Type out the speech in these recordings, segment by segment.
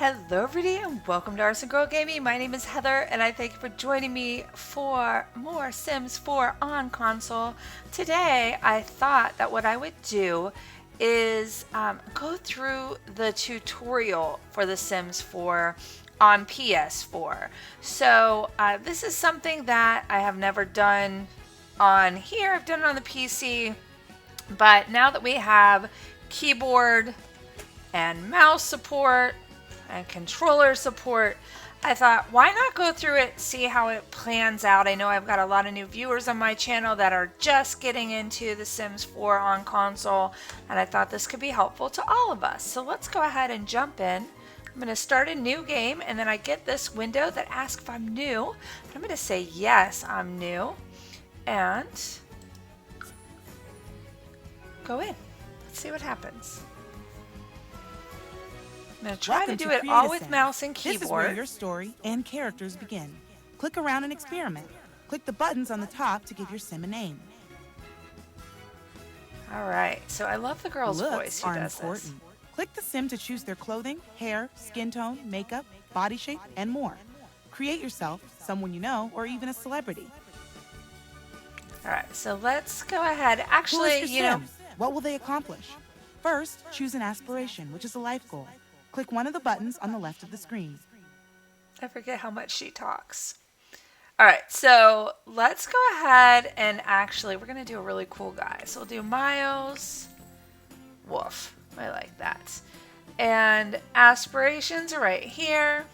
Hello everybody and welcome to Arsen Girl Gaming. My name is Heather and I thank you for joining me for more Sims 4 on console. Today I thought that what I would do is go through the tutorial for the Sims 4 on PS4. So this is something that I have never done on here. I've done it on the PC, but now that we have keyboard and mouse support and controller support, I thought, why not go through it, see how it plans out. I know I've got a lot of new viewers on my channel that are just getting into The Sims 4 on console, and I thought this could be helpful to all of us. So let's go ahead and jump in. I'm going to start a new game, and then I get this window that asks if I'm new. I'm going to say, yes, I'm new, and go in. Let's see what happens. I'm going to try to do it all with mouse and keyboard. This is where your story and characters begin. Click around and experiment. Click the buttons on the top to give your sim a name. All right, so I love the girl's voice who does important. this. Click the sim to choose their clothing, hair, skin tone, makeup, body shape, and more. Create yourself, someone you know, or even a celebrity. All right, so let's go ahead. Actually, you know, what will they accomplish? First, choose an aspiration, which is a life goal. Click one of the buttons on the left of the screen. I forget how much she talks. All right, so let's go ahead and actually, we're going to do a really cool guy. So we'll do Miles. Woof. I like that. And aspirations are right here.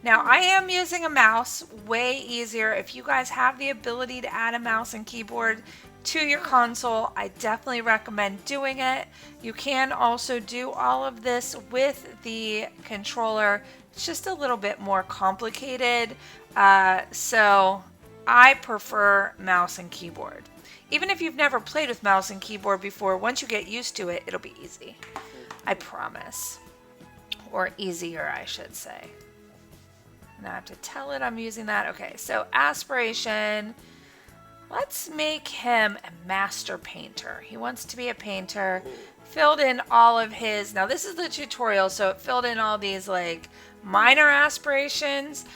Now, I am using a mouse, way easier. If you guys have the ability to add a mouse and keyboard to your console, I definitely recommend doing it. You can also do all of this with the controller. It's just a little bit more complicated. So I prefer mouse and keyboard. Even if you've never played with mouse and keyboard before, once you get used to it, it'll be easy. I promise. Or easier, I should say. Now I have to tell it I'm using that. Okay, so aspiration. Let's make him a master painter. He wants to be a painter. Filled in all of his, now this is the tutorial, so it filled in all these like minor aspirations.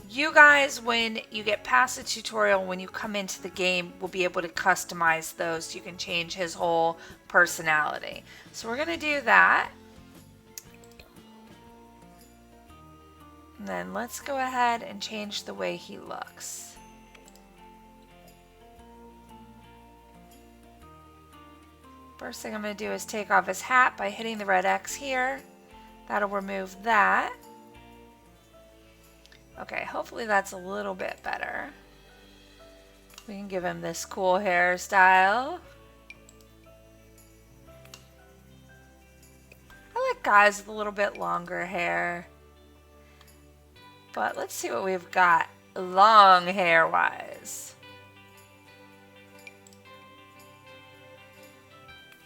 You guys, when you get past the tutorial, when you come into the game, will be able to customize those. You can change his whole personality. So we're gonna do that. And then let's go ahead and change the way he looks. First thing I'm going to do is take off his hat by hitting the red X here. That'll remove that. Okay, hopefully that's a little bit better. We can give him this cool hairstyle. I like guys with a little bit longer hair. But let's see what we've got long hair wise.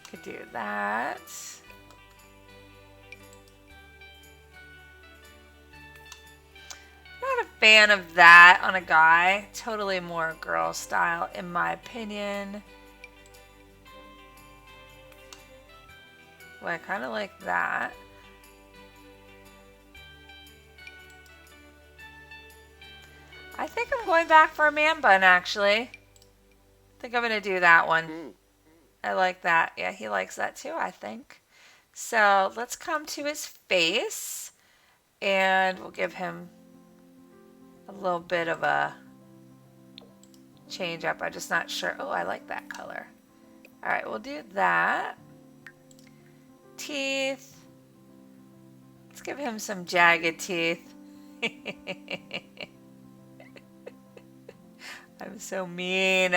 Could do that. Not a fan of that on a guy. Totally more girl style in my opinion. Well, I kind of like that. I think I'm going back for a man bun actually. I think I'm going to do that one. I like that. Yeah, he likes that too, I think. So let's come to his face and we'll give him a little bit of a change up. I'm just not sure. Oh, I like that color. All right, we'll do that. Teeth. Let's give him some jagged teeth. I'm so mean.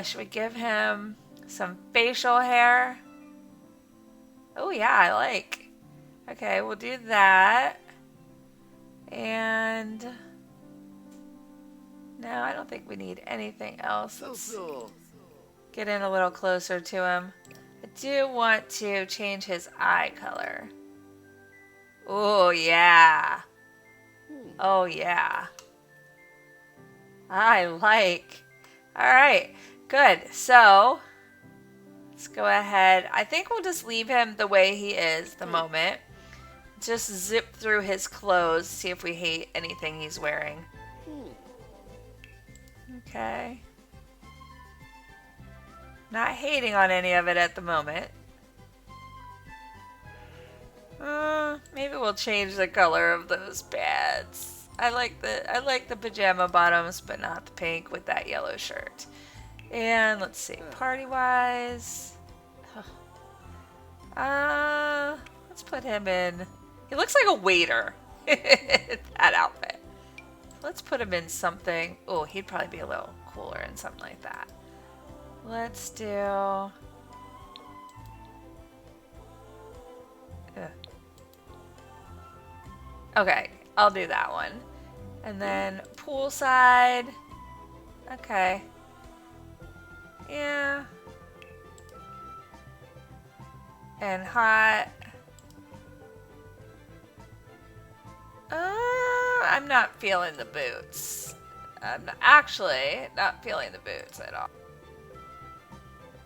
Should we give him some facial hair? Oh yeah, I like. Okay, we'll do that. And no, I don't think we need anything else. Let's get in a little closer to him. I do want to change his eye color. Oh yeah. Oh yeah. I like. All right, good. So let's go ahead. I think we'll just leave him the way he is the moment. just zip through his clothes, see if we hate anything he's wearing. Okay. Not hating on any of it at the moment. Maybe we'll change the color of those pads. I like the pajama bottoms, but not the pink with that yellow shirt. And let's see, party-wise. Let's put him in. He looks like a waiter. That outfit. Let's put him in something. Oh, he'd probably be a little cooler in something like that. Let's do. Ugh. Okay, I'll do that one. And then poolside. Okay. Yeah. And hot. I'm not feeling the boots. I'm actually not feeling the boots at all.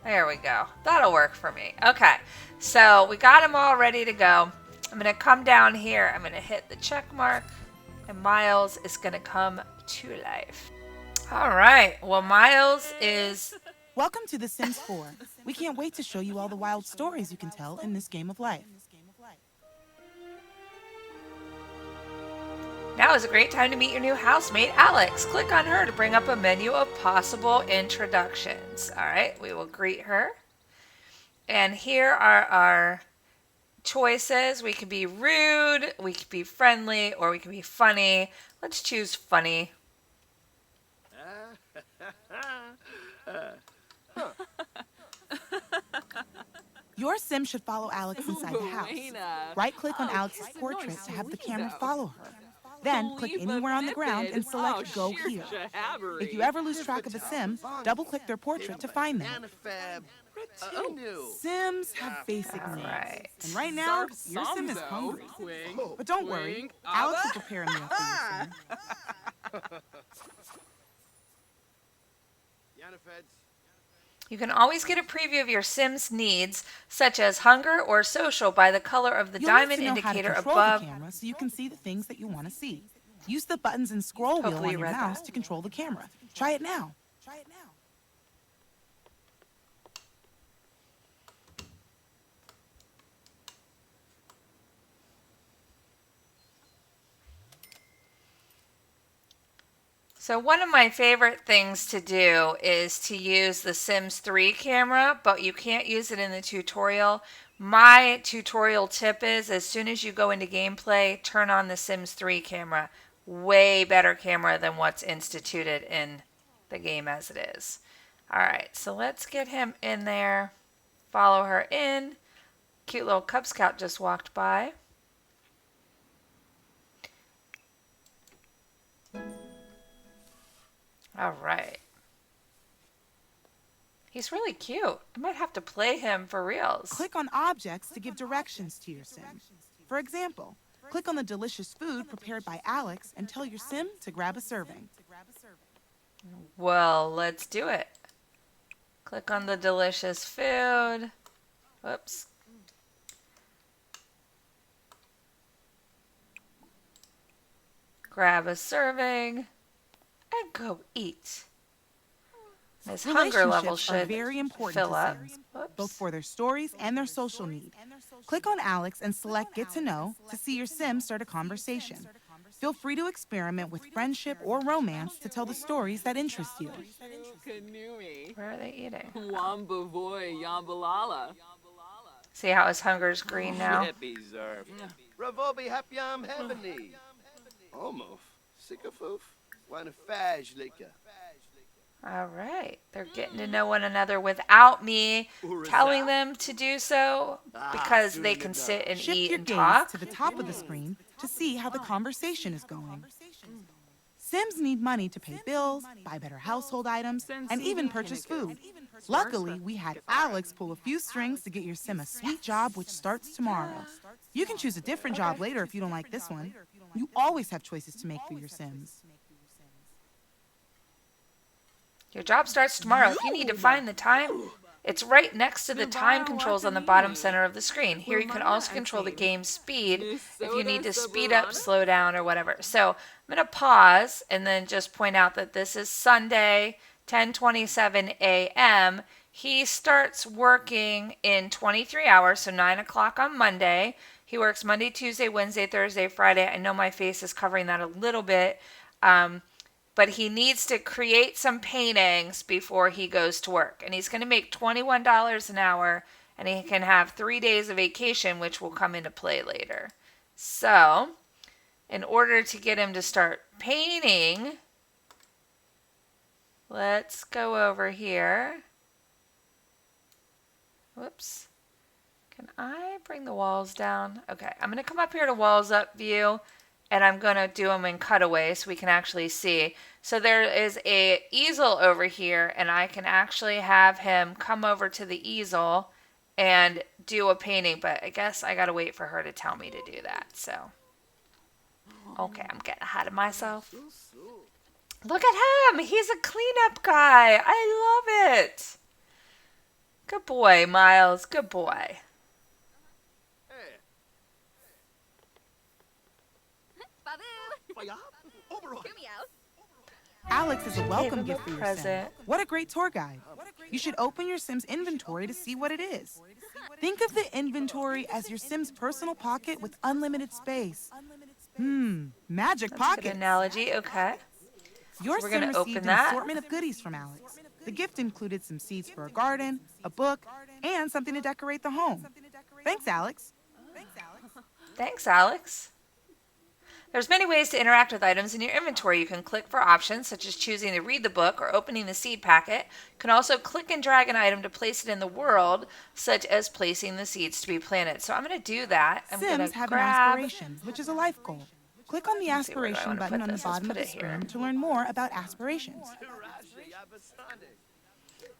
There we go. That'll work for me. Okay, so we got them all ready to go. I'm going to come down here. I'm going to hit the check mark. And Miles is going to come to life. All right. Well, Miles is... Welcome to The Sims 4. We can't wait to show you all the wild stories you can tell in this game of life. Now is a great time to meet your new housemate, Alex. Click on her to bring up a menu of possible introductions. All right, we will greet her. And here are our choices. We could be rude, we could be friendly, or we could be funny. Let's choose funny. Your sim should follow Alex inside the house. Right-click on Alex's portrait to have the camera follow her. Then click anywhere on the ground and select Go Here. If you ever lose track of a sim, double-click their portrait to find them. Sims have basic needs. And right now, your sim is hungry. But don't worry, Alex will prepare a meal for your sim. You can always get a preview of your sim's needs, such as hunger or social, by the color of the diamond indicator above. The camera so you can see the things that you want to see. Use the buttons and scroll wheel on your mouse to control the camera. Try it now. So one of my favorite things to do is to use the Sims 3 camera, but you can't use it in the tutorial. My tutorial tip is, as soon as you go into gameplay, turn on the Sims 3 camera. Way better camera than what's instituted in the game as it is. All right, so let's get him in there. Follow her in. Cute little Cub Scout just walked by. All right. He's really cute. I might have to play him for reals. Click on objects to give directions to your sim. For example, click on the delicious food prepared by Alex and tell your sim to grab a serving. Well, let's do it. Click on the delicious food. Whoops. Grab a serving. And go eat. His hunger level should very important fill up. Both for their stories and their social need. Click on Alex and select Get to Know to see your sim start a conversation. Feel free to experiment with friendship or romance to tell the stories that interest you. Where are they eating? See how his hunger's green now? All right. They're getting to know one another without me telling them to do so, because they can sit and eat and talk. Shift your gaze to the top of the screen to see how the conversation is going. Sims need money to pay bills, buy better household items, and even purchase food. Luckily, we had Alex pull a few strings to get your sim a sweet job which starts tomorrow. You can choose a different job later if you don't like this one. You always have choices to make for your sims. Your job starts tomorrow. If you need to find the time It's right next to the time controls on the bottom center of the screen. Here you can also control the game's speed if you need to speed up, slow down, or whatever. So I'm going to pause and then just point out that this is Sunday, 10:27 a.m. He starts working in 23 hours, so 9 o'clock on Monday. He works Monday, Tuesday, Wednesday, Thursday, Friday. I know my face is covering that a little bit. But he needs to create some paintings before he goes to work. And he's going to make $21 an hour, and he can have 3 days of vacation, which will come into play later. So, in order to get him to start painting, let's go over here. Whoops. Can I bring the walls down? Okay, I'm going to come up here to walls up view. And I'm going to do them in cutaway so we can actually see. So there is a easel over here, and I can actually have him come over to the easel and do a painting. But I guess I got to wait for her to tell me to do that. So, okay, I'm getting ahead of myself. Look at him. He's a cleanup guy. I love it. Good boy, Miles. Good boy. Alex is a welcome gift for your Sim. What a great tour guide. You should open your Sim's inventory to see what it is. Think of the inventory as your Sim's personal pocket with unlimited space. Magic pocket. That's a good analogy. Okay. Your Sim received an assortment of goodies from Alex. The gift included some seeds for a garden, a book, and something to decorate the home. Thanks, Alex. Thanks, Alex. There's many ways to interact with items in your inventory. You can click for options, such as choosing to read the book or opening the seed packet. You can also click and drag an item to place it in the world, such as placing the seeds to be planted. So I'm going to do that. Sims have an aspiration, which is a life goal. Click on the aspiration button on the bottom of the screen to learn more about aspirations.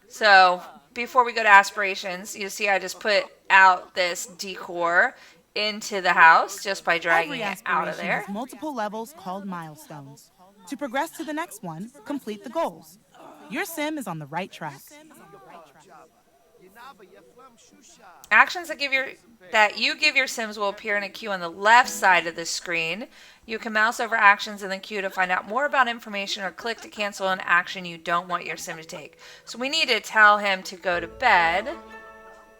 So before we go to aspirations, you see I just put out this decor into the house just by dragging it out of there. Has multiple levels called milestones. To progress to the next one, complete the goals. Your Sim is on the right track. Actions that you give your Sims will appear in a queue on the left side of the screen. You can mouse over actions in the queue to find out more about information or click to cancel an action you don't want your Sim to take. So we need to tell him to go to bed.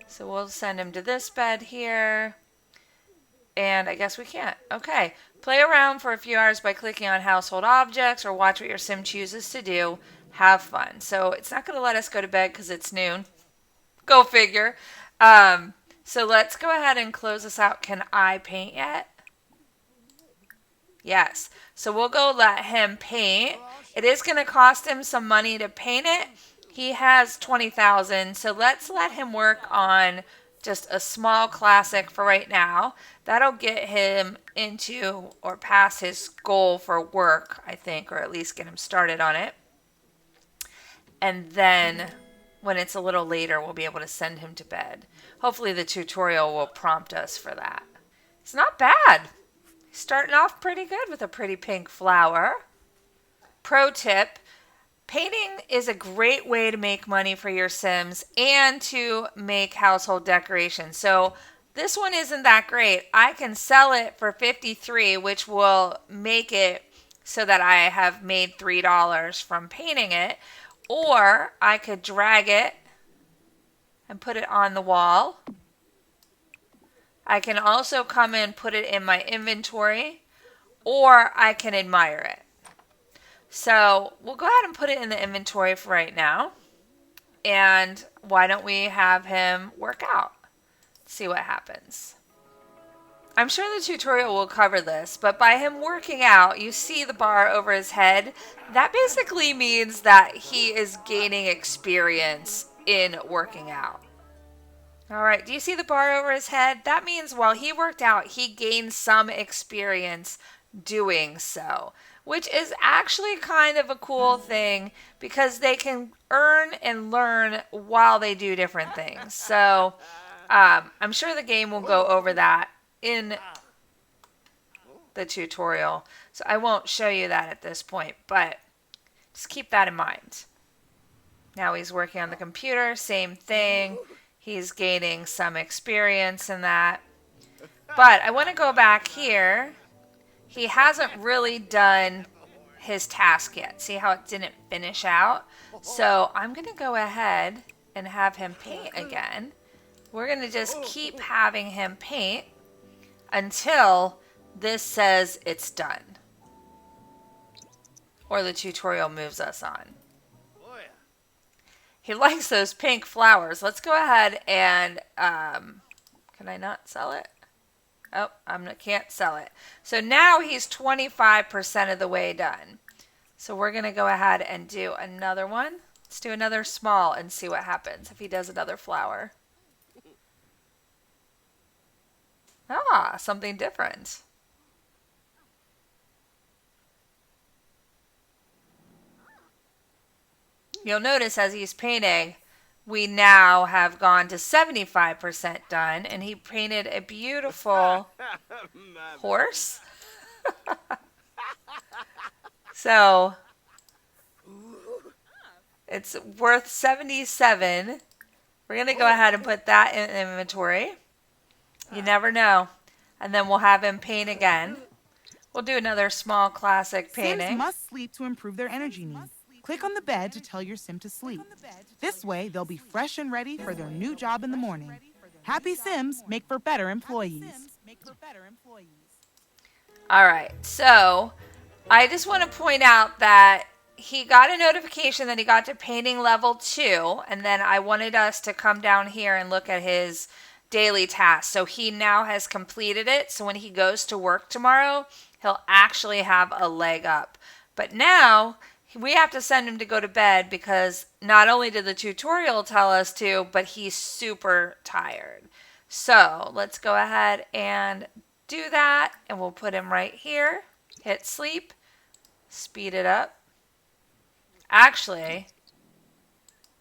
So we'll send him to this bed here. And I guess we can't. Okay. Play around for a few hours by clicking on household objects or watch what your Sim chooses to do. Have fun. So it's not going to let us go to bed because it's noon. Go figure. So let's go ahead and close this out. Can I paint yet? Yes. So we'll go let him paint. It is going to cost him some money to paint it. He has 20,000. So let's let him work on just a small classic for right now. That'll get him into or past his goal for work, I think, or at least get him started on it. And then when it's a little later, we'll be able to send him to bed. Hopefully the tutorial will prompt us for that. It's not bad. He's starting off pretty good with a pretty pink flower. Pro tip. Painting is a great way to make money for your Sims and to make household decorations. So this one isn't that great. I can sell it for $53, which will make it so that I have made $3 from painting it. Or I could drag it and put it on the wall. I can also come and put it in my inventory, or I can admire it. So we'll go ahead and put it in the inventory for right now. And why don't we have him work out? See what happens. I'm sure the tutorial will cover this, but by him working out, you see the bar over his head. That basically means that he is gaining experience in working out. All right, do you see the bar over his head? That means while he worked out, he gained some experience doing so, which is actually kind of a cool thing because they can earn and learn while they do different things. So I'm sure the game will go over that in the tutorial. So I won't show you that at this point, but just keep that in mind. Now he's working on the computer. Same thing. He's gaining some experience in that. But I want to go back here. He hasn't really done his task yet. See how it didn't finish out? So I'm going to go ahead and have him paint again. We're going to just keep having him paint until this says it's done. Or the tutorial moves us on. He likes those pink flowers. Let's go ahead and, can I not sell it? Oh, can't sell it. So now he's 25% of the way done. So we're going to go ahead and do another one. Let's do another small and see what happens if he does another flower. Ah, something different. You'll notice as he's painting, we now have gone to 75% done, and he painted a beautiful horse. So it's worth 77. We're going to go ahead and put that in inventory. You never know. And then we'll have him paint again. We'll do another small classic painting. Sims must sleep to improve their energy needs. Click on the bed to tell your Sim to sleep. This way, they'll be fresh and ready for their new job in the morning. Happy Sims make for better employees. All right, so I just want to point out that he got a notification that he got to painting level 2, and then I wanted us to come down here and look at his daily tasks. So he now has completed it, so when he goes to work tomorrow, he'll actually have a leg up. But now we have to send him to go to bed because not only did the tutorial tell us to, but he's super tired. So let's go ahead and do that, and we'll put him right here. Hit sleep, speed it up. Actually,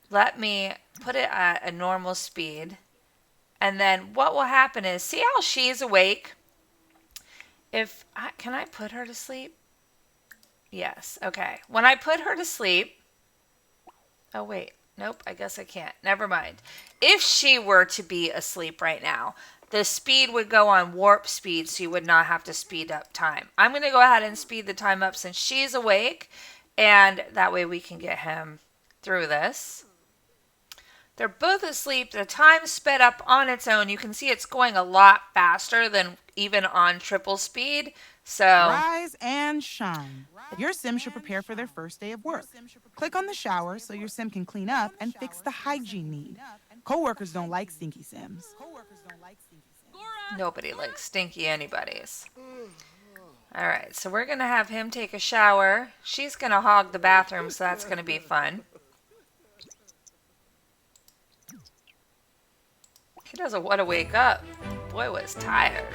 let me put it at a normal speed, and then what will happen is, see how she's awake? Can I put her to sleep? Yes, okay. When I put her to sleep, oh wait, nope, I guess I can't. Never mind. If she were to be asleep right now, the speed would go on warp speed, so you would not have to speed up time. I'm going to go ahead and speed the time up since she's awake, and that way we can get him through this. They're both asleep. The time sped up on its own. You can see it's going a lot faster than even on triple speed. So rise and shine. Your Sim should prepare for their first day of work. Click on the shower so your Sim can clean up and fix the hygiene need. Coworkers don't like stinky Sims. Nobody likes stinky anybody's. All right, so we're going to have him take a shower. She's going to hog the bathroom, so that's going to be fun. He doesn't want to wake up. Boy was tired.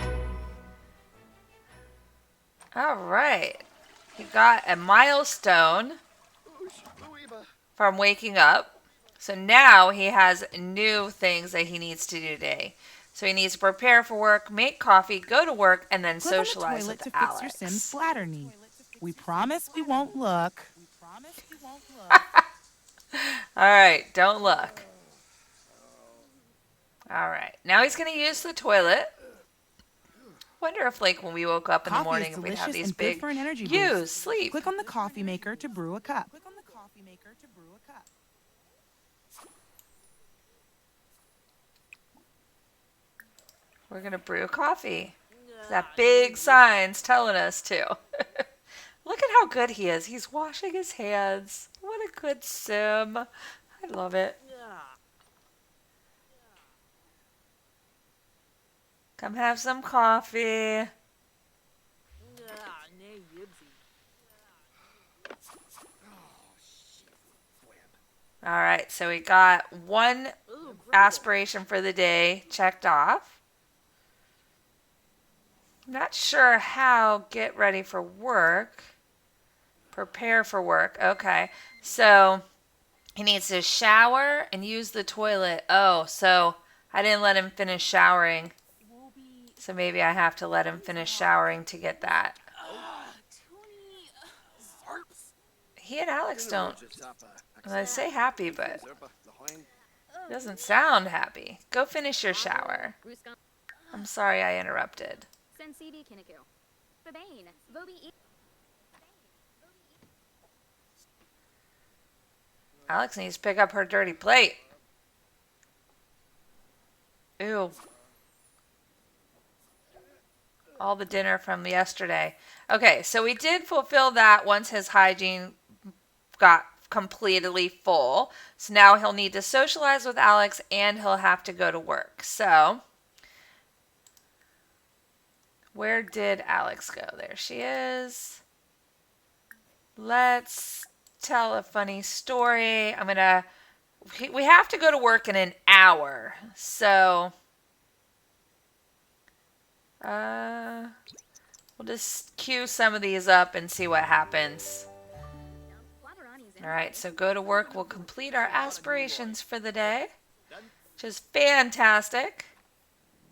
All right. He got a milestone from waking up. So now he has new things that he needs to do today. So he needs to prepare for work, make coffee, go to work, and then socialize with to Alex. Fix your Sim's bladder need. We promise we won't look. All right, don't look. All right, now he's going to use the toilet. Wonder if, like, when we woke up in the morning, if we'd have these big use, sleep. Click on the coffee maker to brew a cup. We're going to brew coffee. That big sign's telling us to. Look at how good he is. He's washing his hands. What a good Sim. I love it. Come have some coffee. All right, so we got one aspiration for the day checked off. Not sure how get ready for work. Prepare for work. Okay, so he needs to shower and use the toilet. Oh, so I didn't let him finish showering. So maybe I have to let him finish showering to get that. He and Alex don't I say happy, but it doesn't sound happy. Go finish your shower. I'm sorry I interrupted. Alex needs to pick up her dirty plate. Ew. All the dinner from yesterday. Okay, so we did fulfill that once his hygiene got completely full. So now he'll need to socialize with Alex and he'll have to go to work. So, where did Alex go? There she is. Let's tell a funny story. We have to go to work in an hour. So, we'll just queue some of these up and see what happens. Alright, so go to work. We'll complete our aspirations for the day, which is fantastic.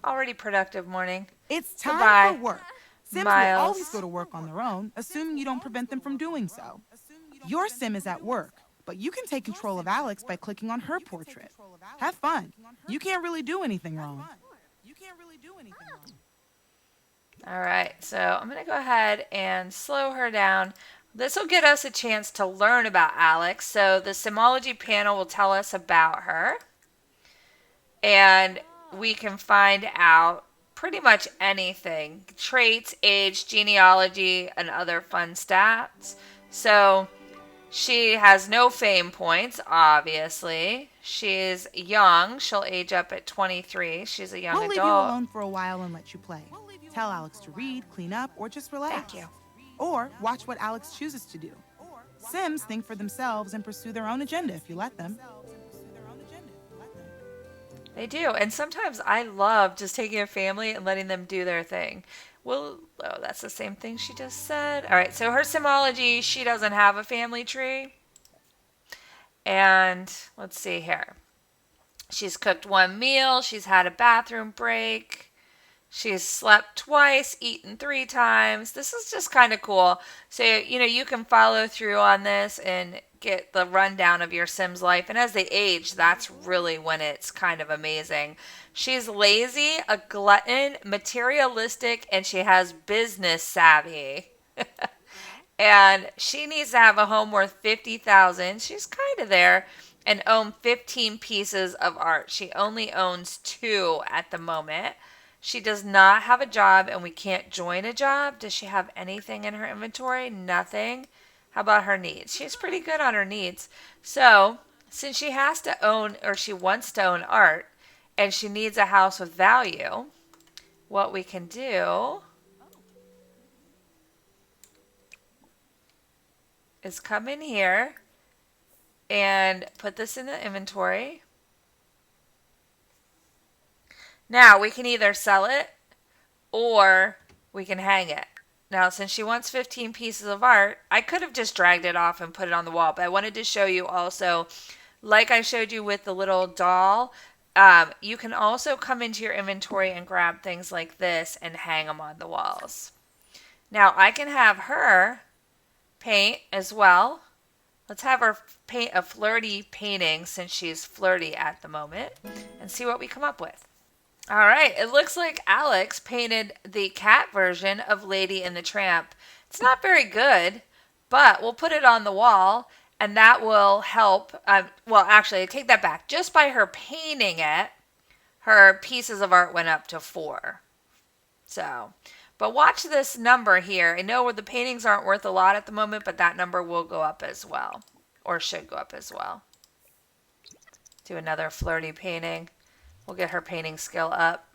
Already productive morning. It's time Goodbye, for work. Sims Miles. will always go to work on their own, assuming you don't prevent them from doing so. Your sim is at work, but you can take control of Alex by clicking on her portrait. Have fun. You can't really do anything wrong. Alright, so I'm going to go ahead and slow her down. This will get us a chance to learn about Alex. So the Simology panel will tell us about her. And we can find out pretty much anything. Traits, age, genealogy, and other fun stats. So she has no fame points, obviously. She's young. She'll age up at 23. She's a young We'll adult. leave you alone for a while and let you play. Tell Alex to read, clean up, or just relax. Thank you. Or watch what Alex chooses to do. Sims think for themselves and pursue their own agenda if you let them. They do. And sometimes I love just taking a family and letting them do their thing. Well, oh, that's the same thing she just said. All right, so her Simology, she doesn't have a family tree. And let's see here. She's cooked one meal. She's had a bathroom break. She's slept twice, eaten 3 times. This is just kind of cool. So, you can follow through on this and get the rundown of your Sim's life. And as they age, that's really when it's kind of amazing. She's lazy, a glutton, materialistic, and she has business savvy. And she needs to have a home worth $50,000. She's kind of there. And own 15 pieces of art. She only owns 2 at the moment. She does not have a job, and we can't join a job. Does she have anything in her inventory? Nothing. How about her needs? She's pretty good on her needs. So, since she has to own, or she wants to own art, and she needs a house with value, what we can do is come in here and put this in the inventory. Now, we can either sell it or we can hang it. Now, since she wants 15 pieces of art, I could have just dragged it off and put it on the wall, but I wanted to show you also, like I showed you with the little doll, you can also come into your inventory and grab things like this and hang them on the walls. Now, I can have her paint as well. Let's have her paint a flirty painting since she's flirty at the moment and see what we come up with. All right, it looks like Alex painted the cat version of Lady and the Tramp. It's not very good, but we'll put it on the wall, and that will help. Well, actually, I take that back. Just by her painting it, her pieces of art went up to 4. So, but watch this number here. I know the paintings aren't worth a lot at the moment, but that number will go up as well, or should go up as well. Do another flirty painting. We'll get her painting skill up.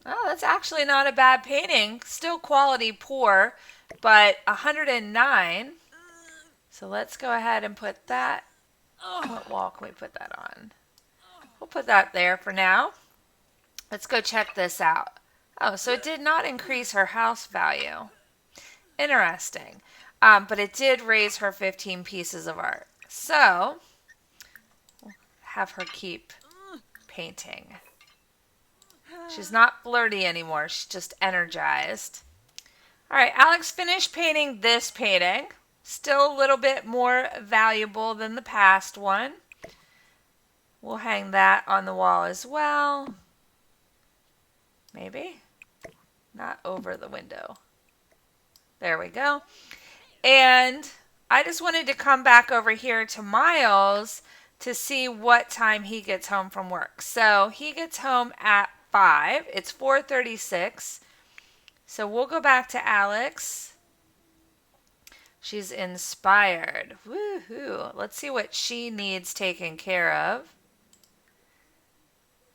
Oh, that's actually not a bad painting. Still quality poor, but 109. So let's go ahead and put that. What wall can we put that on? We'll put that there for now. Let's go check this out. Oh, so it did not increase her house value. Interesting. But it did raise her 15 pieces of art. So have her keep painting. She's not flirty anymore. She's just energized. All right, Alex finished painting this painting. Still a little bit more valuable than the past one. We'll hang that on the wall as well. Maybe. Not over the window. There we go. And I just wanted to come back over here to Miles to see what time he gets home from work. So he gets home at 5. It's 4:36. So we'll go back to Alex. She's inspired. Woohoo. Let's see what she needs taken care of.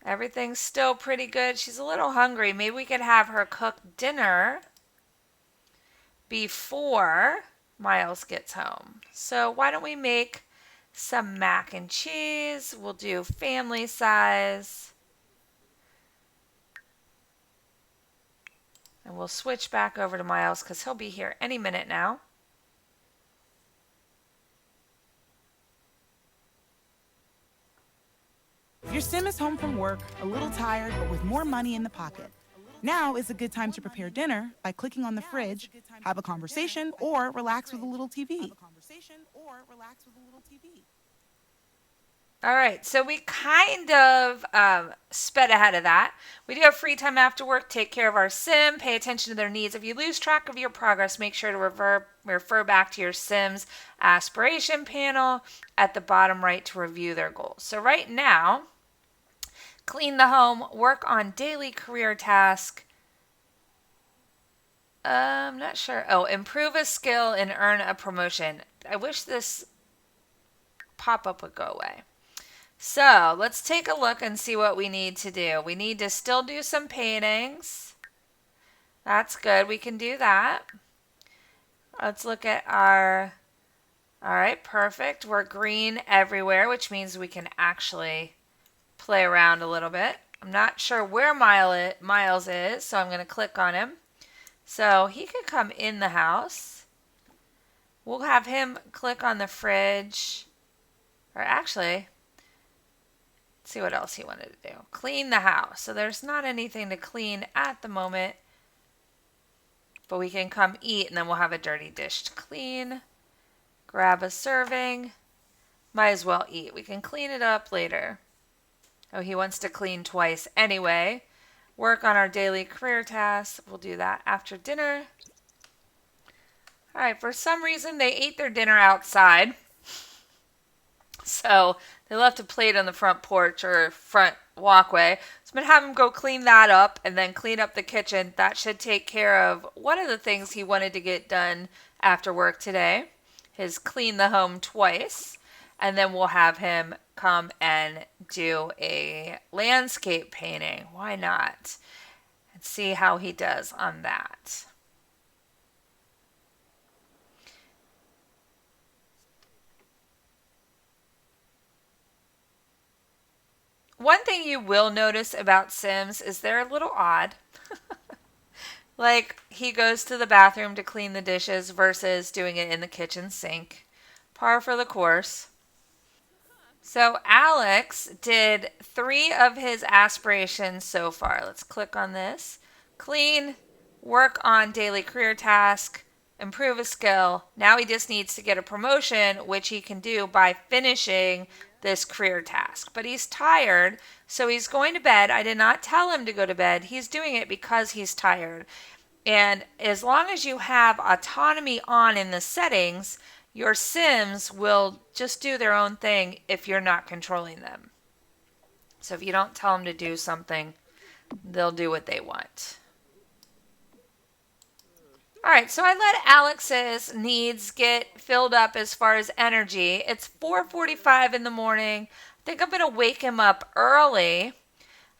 Everything's still pretty good. She's a little hungry. Maybe we could have her cook dinner before Miles gets home. So why don't we make some mac and cheese? We'll do family size. And we'll switch back over to Miles because he'll be here any minute now. Your sim is home from work, a little tired, but with more money in the pocket. Now is a good time to prepare dinner by clicking on the fridge, have a conversation, or relax with a little TV. All right, so we kind of sped ahead of that. We do have free time after work. Take care of our sim. Pay attention to their needs. If you lose track of your progress, make sure to refer back to your sim's aspiration panel at the bottom right to review their goals. So right now, clean the home, work on daily career task. I'm not sure. Oh, improve a skill and earn a promotion. I wish this pop-up would go away. So let's take a look and see what we need to do. We need to still do some paintings. That's good. We can do that. Let's look at our... All right, perfect. We're green everywhere, which means we can actually play around a little bit. I'm not sure where Miles is, so I'm going to click on him. So he could come in the house. We'll have him click on the fridge. Or actually... see what else he wanted to do. Clean the house. So there's not anything to clean at the moment. But we can come eat and then we'll have a dirty dish to clean. Grab a serving. Might as well eat. We can clean it up later. Oh, he wants to clean twice anyway. Work on our daily career tasks. We'll do that after dinner. All right, for some reason they ate their dinner outside. So they left a plate on the front porch or front walkway. So I'm going to have him go clean that up and then clean up the kitchen. That should take care of one of the things he wanted to get done after work today. His clean the home twice. And then we'll have him come and do a landscape painting. Why not? And see how he does on that. One thing you will notice about Sims is they're a little odd. Like, he goes to the bathroom to clean the dishes versus doing it in the kitchen sink. Par for the course. So Alex did 3 of his aspirations so far. Let's click on this. Clean, work on daily career task, improve a skill. Now he just needs to get a promotion, which he can do by finishing this career task. But he's tired, so he's going to bed. I did not tell him to go to bed. He's doing it because he's tired. And as long as you have autonomy on in the settings, your Sims will just do their own thing if you're not controlling them. So if you don't tell them to do something, they'll do what they want. All right, so I let Alex's needs get filled up as far as energy. It's 4:45 in the morning. I think I'm going to wake him up early.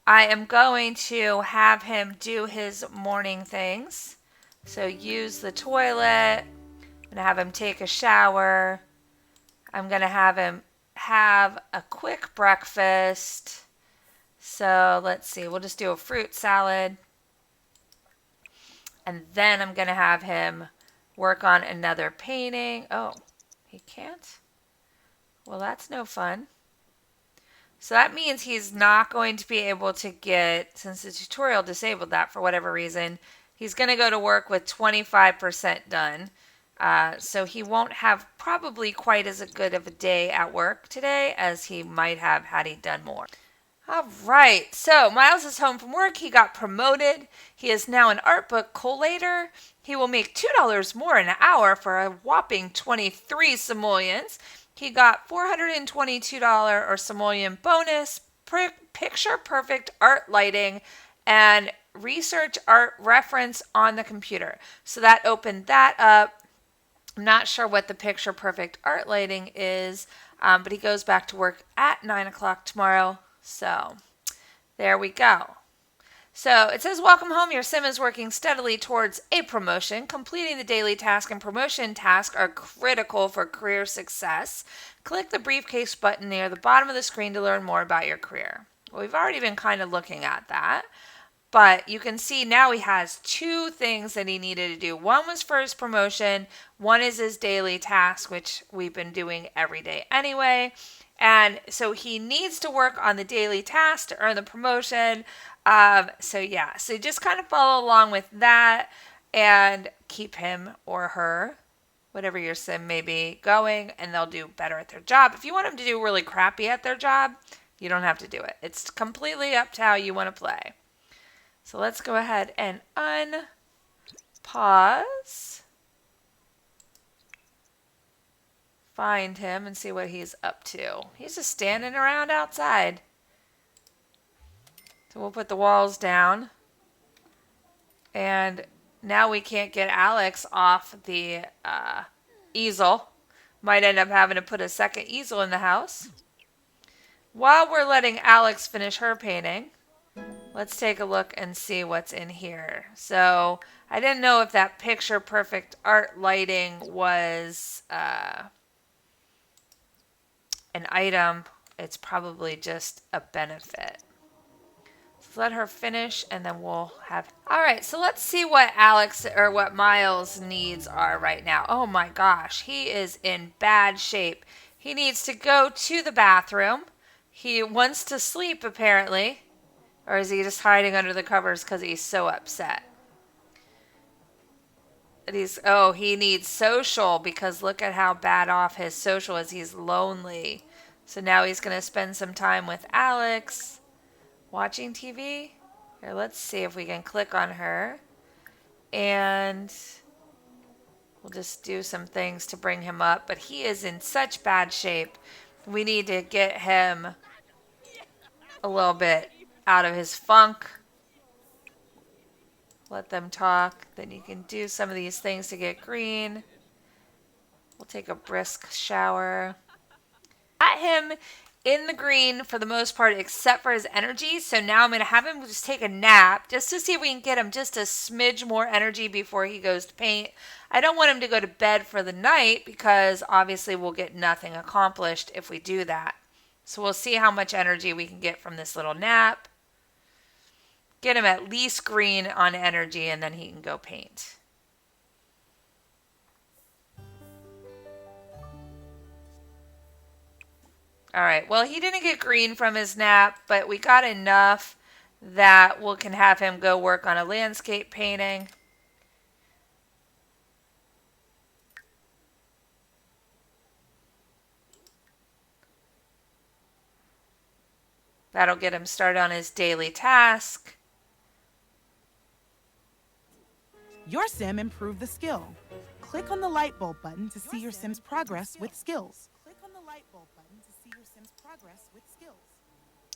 I am going to have him do his morning things. So use the toilet. I'm going to have him take a shower. I'm going to have him have a quick breakfast. So let's see, we'll just do a fruit salad. And then I'm going to have him work on another painting. Oh, he can't? Well, that's no fun. So that means he's not going to be able to get, since the tutorial disabled that for whatever reason, he's going to go to work with 25% done. So he won't have probably quite as good of a day at work today as he might have had he done more. All right, so Miles is home from work. He got promoted. He is now an art book collator. He will make $2 more an hour for a whopping 23 simoleons. He got $422 or simoleon bonus, picture perfect art lighting, and research art reference on the computer. So that opened that up. I'm not sure what the picture perfect art lighting is, but he goes back to work at 9 o'clock tomorrow. So there we go. So it says, welcome home. Your sim is working steadily towards a promotion. Completing the daily task and promotion task are critical for career success. Click the briefcase button near the bottom of the screen to learn more about your career. Well, we've already been kind of looking at that. But you can see now he has 2 things that he needed to do. One was for his promotion. One is his daily task, which we've been doing every day anyway. And so he needs to work on the daily task to earn the promotion. So just kind of follow along with that and keep him or her, whatever your sim may be, going, and they'll do better at their job. If you want them to do really crappy at their job, you don't have to do it. It's completely up to how you want to play. So let's go ahead and unpause. Find him and see what he's up to. He's just standing around outside. So we'll put the walls down. And now we can't get Alex off the easel. Might end up having to put a second easel in the house. While we're letting Alex finish her painting, let's take a look and see what's in here. So I didn't know if that picture perfect art lighting was an item. It's probably just a benefit. So let her finish and then we'll have... All right, so let's see what what Miles' needs are right now. Oh my gosh, he is in bad shape. He needs to go to the bathroom. He wants to sleep apparently. Or is he just hiding under the covers because he's so upset? He needs social because look at how bad off his social is. He's lonely. So now he's going to spend some time with Alex watching TV. Here, let's see if we can click on her. And we'll just do some things to bring him up. But he is in such bad shape. We need to get him a little bit out of his funk. Let them talk. Then you can do some of these things to get green. We'll take a brisk shower. Got him in the green for the most part, except for his energy. So now I'm going to have him just take a nap just to see if we can get him just a smidge more energy before he goes to paint. I don't want him to go to bed for the night because obviously we'll get nothing accomplished if we do that. So we'll see how much energy we can get from this little nap. Get him at least green on energy and then he can go paint. All right, well, he didn't get green from his nap, but we got enough that we can have him go work on a landscape painting. That'll get him started on his daily task. Your sim improved the skill. Click on the light bulb button to see your sim's progress with skills.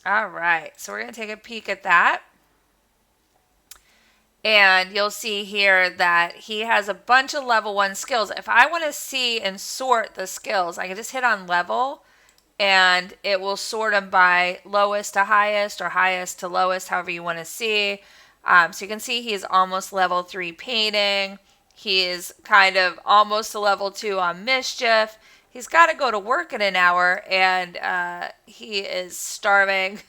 All right, so we're going to take a peek at that. And you'll see here that he has a bunch of level 1 skills. If I want to see and sort the skills, I can just hit on level and it will sort them by lowest to highest or highest to lowest, however you want to see. So you can see he's almost level 3 painting. He is kind of almost to level 2 on mischief. He's got to go to work in an hour and he is starving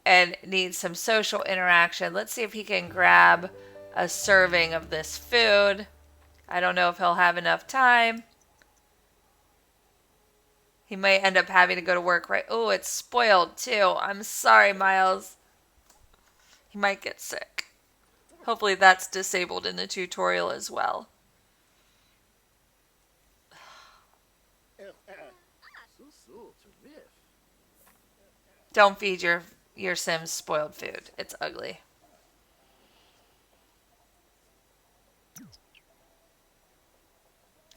and needs some social interaction. Let's see if he can grab a serving of this food. I don't know if he'll have enough time. He might end up having to go to work right. Oh, it's spoiled too. I'm sorry, Miles. He might get sick. Hopefully that's disabled in the tutorial as well. Don't feed your Sims spoiled food. It's ugly.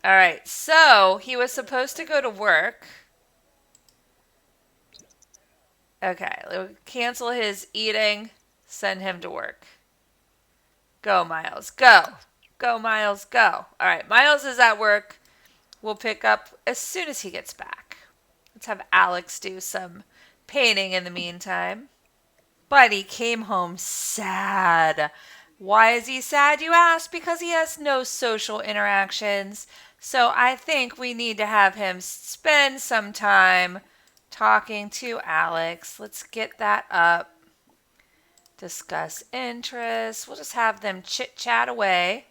All right, so he was supposed to go to work. Okay, we'll cancel his eating, send him to work. Go, Miles, go. Go, Miles, go. All right, Miles is at work. We'll pick up as soon as he gets back. Let's have Alex do some painting in the meantime. But he came home sad. Why is he sad, you ask? Because he has no social interactions. So I think we need to have him spend some time talking to Alex. Let's get that up. Discuss interests. We'll just have them chit-chat away.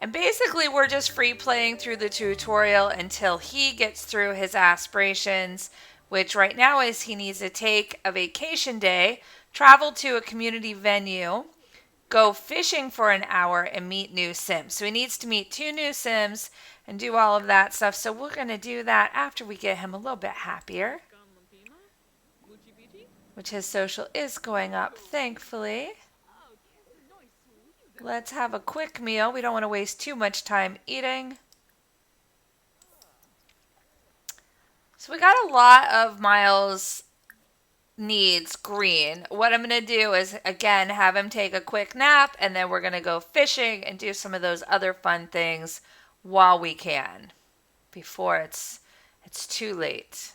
And basically, we're just free playing through the tutorial until he gets through his aspirations, which right now is he needs to take a vacation day, travel to a community venue, go fishing for an hour, and meet new Sims. So he needs to meet 2 new Sims and do all of that stuff. So we're going to do that after we get him a little bit happier, which his social is going up, thankfully. Let's have a quick meal. We don't want to waste too much time eating. So we got a lot of Miles' needs green. What I'm going to do is, again, have him take a quick nap, and then we're going to go fishing and do some of those other fun things while we can, before it's too late.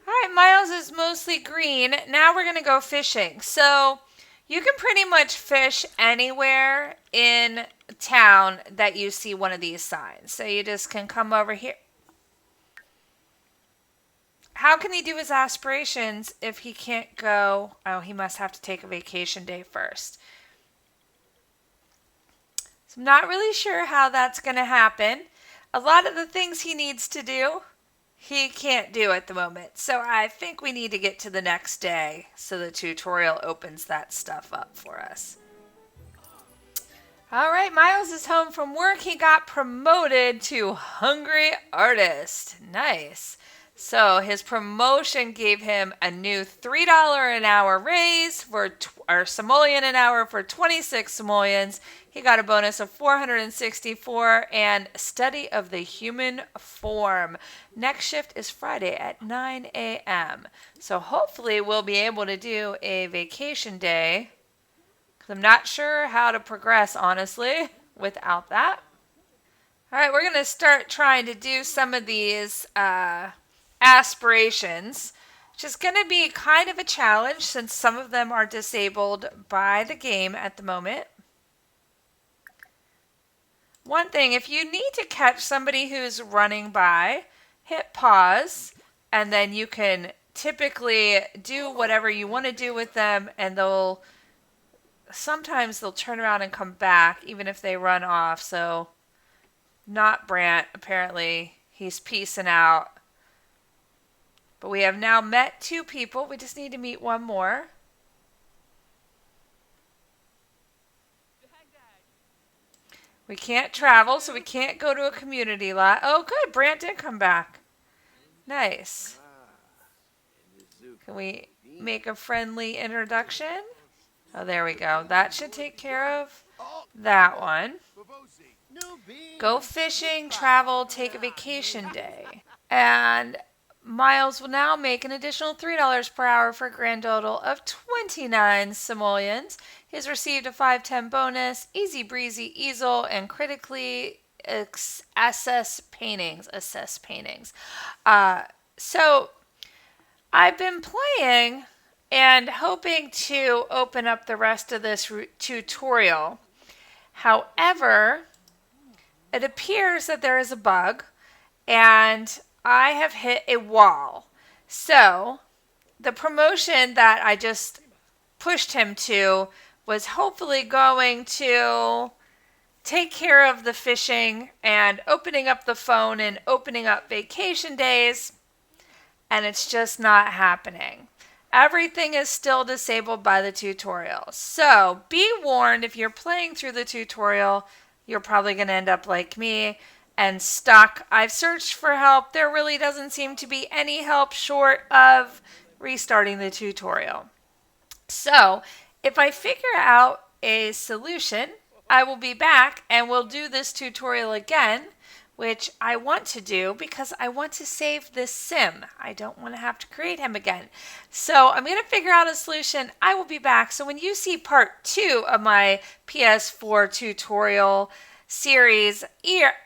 All right, Miles is mostly green. Now we're going to go fishing. So you can pretty much fish anywhere in town that you see one of these signs. So you just can come over here. How can he do his aspirations if he can't go? Oh, he must have to take a vacation day first. So I'm not really sure how that's going to happen. A lot of the things he needs to do, he can't do at the moment. So I think we need to get to the next day so the tutorial opens that stuff up for us. All right, Miles is home from work. He got promoted to Hungry Artist. Nice. So his promotion gave him a new $3 an hour raise or simoleon an hour for 26 simoleons. He got a bonus of 464 and study of the human form. Next shift is Friday at 9 a.m. So hopefully we'll be able to do a vacation day. Because I'm not sure how to progress, honestly, without that. All right, we're going to start trying to do some of these aspirations, which is going to be kind of a challenge since some of them are disabled by the game at the moment. One thing, if you need to catch somebody who's running by, hit pause, and then you can typically do whatever you want to do with them, and sometimes they'll turn around and come back even if they run off. So not Brant, apparently he's peacing out. But we have now met 2 people. We just need to meet 1 more. We can't travel, so we can't go to a community lot. Oh, good. Brant did come back. Nice. Can we make a friendly introduction? Oh, there we go. That should take care of that one. Go fishing, travel, take a vacation day. And Miles will now make an additional $3 per hour for a grand total of 29 simoleons. He's received a 510 bonus, easy breezy easel, and critically assess paintings. So I've been playing and hoping to open up the rest of this tutorial. However, it appears that there is a bug, and I have hit a wall. So the promotion that I just pushed him to was hopefully going to take care of the fishing and opening up the phone and opening up vacation days, and it's just not happening. Everything is still disabled by the tutorial. So be warned, if you're playing through the tutorial, you're probably going to end up like me and stuck. I've searched for help. There really doesn't seem to be any help short of restarting the tutorial. So if I figure out a solution, I will be back and we'll do this tutorial again, which I want to do because I want to save this sim. I don't want to have to create him again. So I'm going to figure out a solution. I will be back. So when you see part 2 of my PS4 tutorial series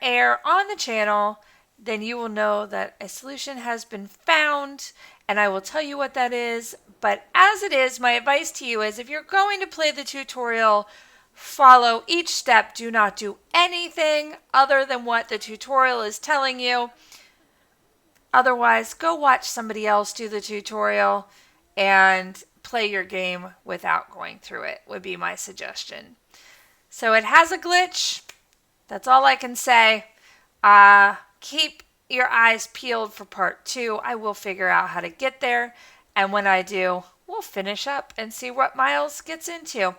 air on the channel, then you will know that a solution has been found and I will tell you what that is. But as it is, my advice to you is if you're going to play the tutorial, follow each step. Do not do anything other than what the tutorial is telling you. Otherwise, go watch somebody else do the tutorial and play your game without going through it, would be my suggestion. So it has a glitch. That's all I can say. Keep your eyes peeled for part 2. I will figure out how to get there. And when I do, we'll finish up and see what Miles gets into.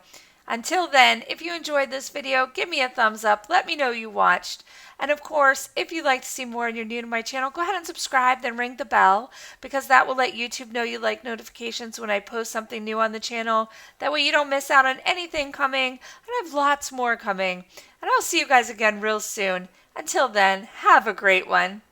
Until then, if you enjoyed this video, give me a thumbs up. Let me know you watched. And of course, if you'd like to see more and you're new to my channel, go ahead and subscribe, then ring the bell, because that will let YouTube know you like notifications when I post something new on the channel. That way you don't miss out on anything coming. And I have lots more coming. And I'll see you guys again real soon. Until then, have a great one.